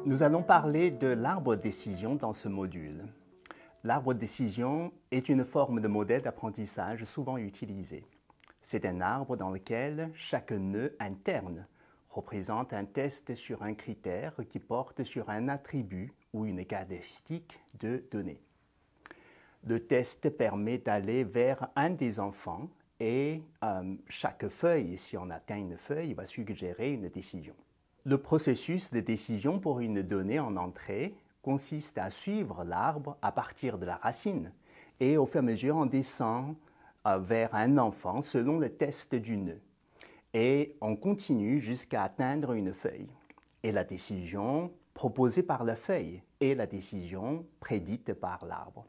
Nous allons parler de l'arbre de décision dans ce module. L'arbre de décision est une forme de modèle d'apprentissage souvent utilisée. C'est un arbre dans lequel chaque nœud interne représente un test sur un critère qui porte sur un attribut ou une caractéristique de données. Le test permet d'aller vers un des enfants et chaque feuille, si on atteint une feuille, va suggérer une décision. Le processus de décision pour une donnée en entrée consiste à suivre l'arbre à partir de la racine et au fur et à mesure on descend vers un enfant selon le test du nœud. Et on continue jusqu'à atteindre une feuille. Et la décision proposée par la feuille est la décision prédite par l'arbre.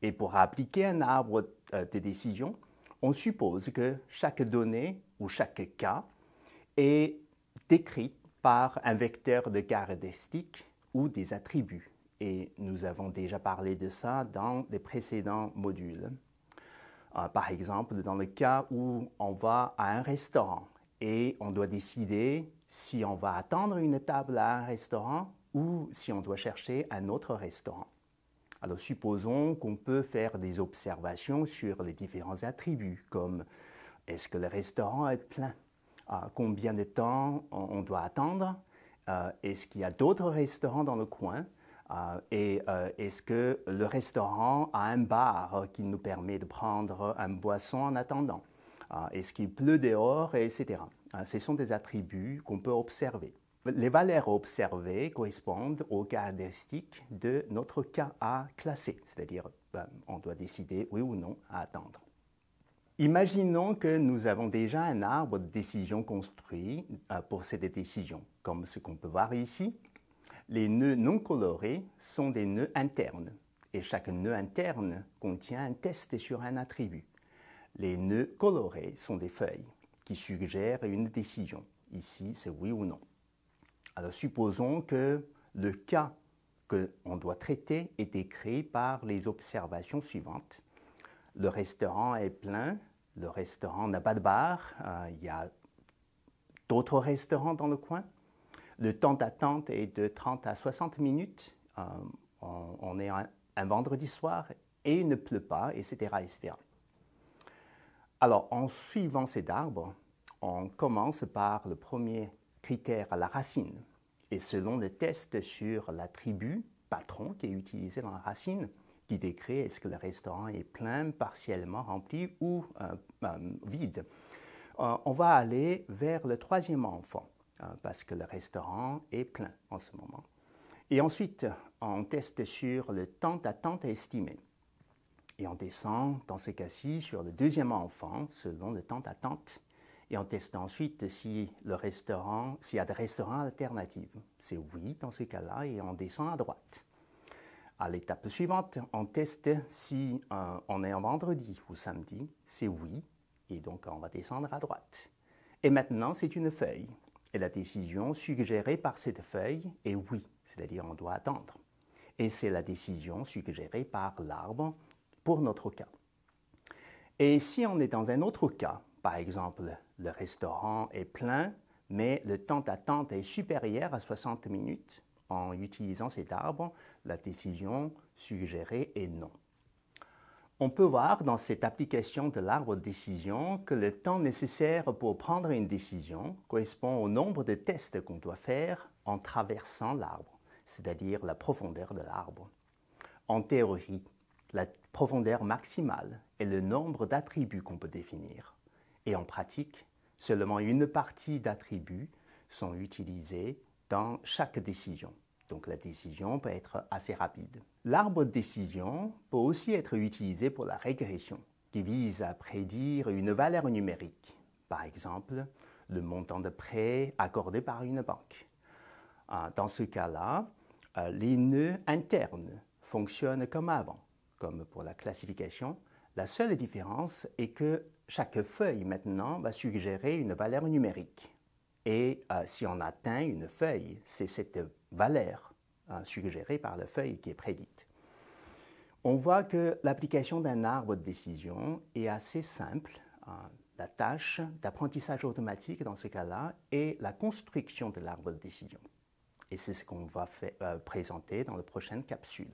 Et pour appliquer un arbre de décision, on suppose que chaque donnée ou chaque cas est décrite par un vecteur de caractéristiques ou des attributs. Et nous avons déjà parlé de ça dans les précédents modules. Par exemple, dans le cas où on va à un restaurant et on doit décider si on va attendre une table à un restaurant ou si on doit chercher un autre restaurant. Alors supposons qu'on peut faire des observations sur les différents attributs, comme est-ce que le restaurant est plein? Combien de temps on doit attendre? Est-ce qu'il y a d'autres restaurants dans le coin? Et est-ce que le restaurant a un bar qui nous permet de prendre une boisson en attendant? Est-ce qu'il pleut dehors, etc. Ce sont des attributs qu'on peut observer. Les valeurs observées correspondent aux caractéristiques de notre cas à classer, c'est-à-dire on doit décider oui ou non à attendre. Imaginons que nous avons déjà un arbre de décision construit pour cette décision, comme ce qu'on peut voir ici. Les nœuds non colorés sont des nœuds internes et chaque nœud interne contient un test sur un attribut. Les nœuds colorés sont des feuilles qui suggèrent une décision. Ici, c'est oui ou non. Alors supposons que le cas qu'on doit traiter est décrit par les observations suivantes. Le restaurant est plein, le restaurant n'a pas de bar, il y a d'autres restaurants dans le coin. Le temps d'attente est de 30 à 60 minutes. On est un vendredi soir et il ne pleut pas, etc., etc. Alors, en suivant cet arbre, on commence par le premier critère à la racine. Et selon le test sur l'attribut patron qui est utilisé dans la racine, qui décrit est-ce que le restaurant est plein, partiellement rempli ou vide, on va aller vers le troisième enfant. Parce que le restaurant est plein en ce moment. Et ensuite, on teste sur le temps d'attente estimé. Et on descend, dans ce cas-ci, sur le deuxième enfant, selon le temps d'attente. Et on teste ensuite s'il y a des restaurants alternatifs. C'est oui dans ce cas-là, et on descend à droite. À l'étape suivante, on teste si on est en vendredi ou samedi. C'est oui, et donc on va descendre à droite. Et maintenant, c'est une feuille. Et la décision suggérée par cette feuille est oui, c'est-à-dire on doit attendre. Et c'est la décision suggérée par l'arbre pour notre cas. Et si on est dans un autre cas, par exemple, le restaurant est plein, mais le temps d'attente est supérieur à 60 minutes, en utilisant cet arbre, la décision suggérée est non. On peut voir dans cette application de l'arbre de décision que le temps nécessaire pour prendre une décision correspond au nombre de tests qu'on doit faire en traversant l'arbre, c'est-à-dire la profondeur de l'arbre. En théorie, la profondeur maximale est le nombre d'attributs qu'on peut définir. Et en pratique, seulement une partie d'attributs sont utilisés dans chaque décision. Donc la décision peut être assez rapide. L'arbre de décision peut aussi être utilisé pour la régression, qui vise à prédire une valeur numérique. Par exemple, le montant de prêt accordé par une banque. Dans ce cas-là, les nœuds internes fonctionnent comme avant, comme pour la classification. La seule différence est que chaque feuille maintenant va suggérer une valeur numérique. Et si on atteint une feuille, c'est cette valeur suggérée par la feuille qui est prédite. On voit que l'application d'un arbre de décision est assez simple. La tâche d'apprentissage automatique dans ce cas-là est la construction de l'arbre de décision. Et c'est ce qu'on va présenter dans la prochaine capsule.